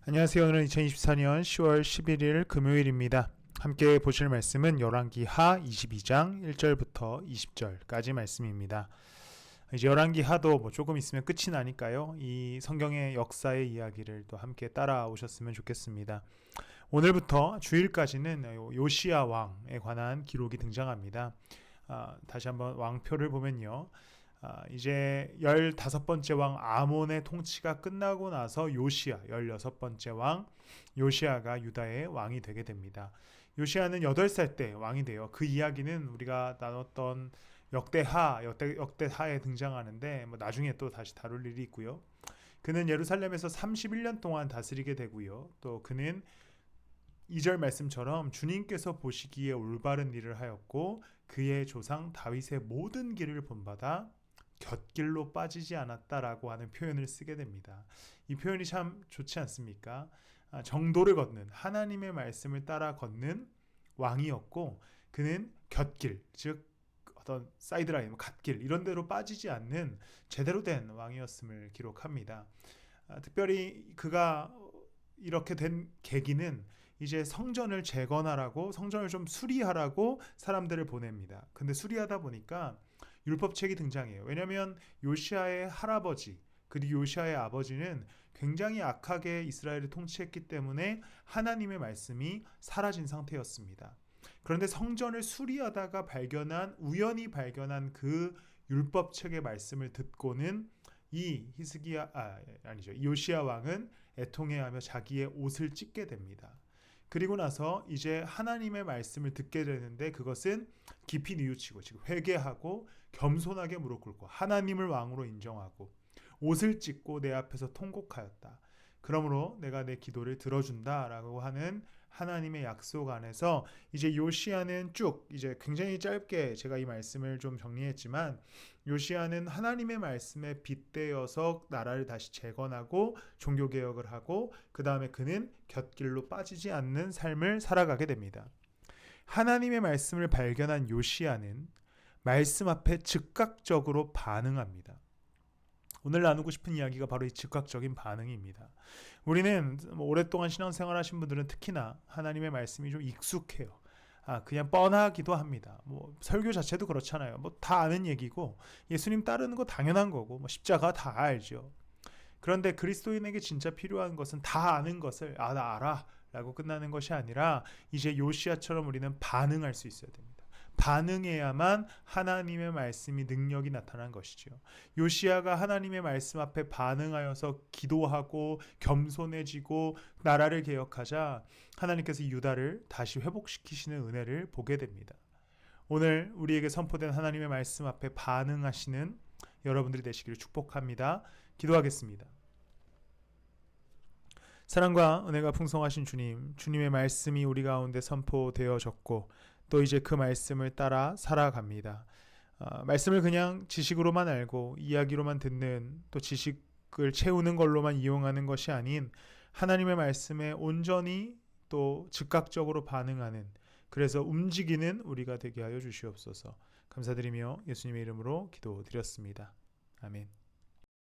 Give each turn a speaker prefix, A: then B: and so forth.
A: 안녕하세요. 오늘은 2024년 10월 11일 금요일입니다. 함께 보실 말씀은 열왕기하 22장 1절부터 20절까지 말씀입니다. 이제 열왕기하도 조금 있으면 끝이 나니까요. 이 성경의 역사의 이야기를 또 함께 따라오셨으면 좋겠습니다. 오늘부터 주일까지는 요시야 왕에 관한 기록이 등장합니다. 다시 한번 왕표를 보면요. 이제 15번째 왕 아몬의 통치가 끝나고 나서 요시야 16번째 왕 요시야가 유다의 왕이 되게 됩니다. 요시야는 8살 때 왕이 돼요. 그 이야기는 우리가 나눴던 역대하에 등장하는데 나중에 또 다시 다룰 일이 있고요. 그는 예루살렘에서 31년 동안 다스리게 되고요. 또 그는 2절 말씀처럼 주님께서 보시기에 올바른 일을 하였고 그의 조상 다윗의 모든 길을 본받아 곁길로 빠지지 않았다라고 하는 표현을 쓰게 됩니다. 이 표현이 참 좋지 않습니까? 정도를 걷는 하나님의 말씀을 따라 걷는 왕이었고 그는 곁길, 즉 어떤 사이드라인, 갓길 이런 데로 빠지지 않는 제대로 된 왕이었음을 기록합니다. 특별히 그가 이렇게 된 계기는 이제 성전을 재건하라고 성전을 좀 수리하라고 사람들을 보냅니다. 근데 수리하다 보니까 율법책이 등장해요. 왜냐하면 요시아의 할아버지 그리고 요시아의 아버지는 굉장히 악하게 이스라엘을 통치했기 때문에 하나님의 말씀이 사라진 상태였습니다. 그런데 성전을 수리하다가 우연히 발견한 그 율법책의 말씀을 듣고는 이 요시야 왕은 애통해하며 자기의 옷을 찢게 됩니다. 그리고 나서 이제 하나님의 말씀을 듣게 되는데 그것은 깊이 뉘우치고 지금 회개하고 겸손하게 무릎 꿇고 하나님을 왕으로 인정하고 옷을 찢고 내 앞에서 통곡하였다. 그러므로 내가 내 기도를 들어준다라고 하는 하나님의 약속 안에서 이제 요시야는 이제 굉장히 짧게 제가 이 말씀을 좀 정리했지만 요시야는 하나님의 말씀에 빗대어서 나라를 다시 재건하고 종교개혁을 하고 그 다음에 그는 곁길로 빠지지 않는 삶을 살아가게 됩니다. 하나님의 말씀을 발견한 요시야는 말씀 앞에 즉각적으로 반응합니다. 오늘 나누고 싶은 이야기가 바로 이 즉각적인 반응입니다. 우리는 오랫동안 신앙생활 하신 분들은 특히나 하나님의 말씀이 좀 익숙해요. 그냥 뻔하기도 합니다. 설교 자체도 그렇잖아요. 다 아는 얘기고 예수님 따르는 거 당연한 거고 십자가 다 알죠. 그런데 그리스도인에게 진짜 필요한 것은 다 아는 것을 나 알아 라고 끝나는 것이 아니라 이제 요시야처럼 우리는 반응할 수 있어야 됩니다. 반응해야만 하나님의 말씀이 능력이 나타난 것이죠. 요시야가 하나님의 말씀 앞에 반응하여서 기도하고 겸손해지고 나라를 개혁하자 하나님께서 유다를 다시 회복시키시는 은혜를 보게 됩니다. 오늘 우리에게 선포된 하나님의 말씀 앞에 반응하시는 여러분들이 되시기를 축복합니다. 기도하겠습니다. 사랑과 은혜가 풍성하신 주님, 주님의 말씀이 우리 가운데 선포되어졌고 또 이제 그 말씀을 따라 살아갑니다. 말씀을 그냥 지식으로만 알고 이야기로만 듣는 또 지식을 채우는 걸로만 이용하는 것이 아닌 하나님의 말씀에 온전히 또 즉각적으로 반응하는 그래서 움직이는 우리가 되게 하여 주시옵소서. 감사드리며 예수님의 이름으로 기도드렸습니다. 아멘.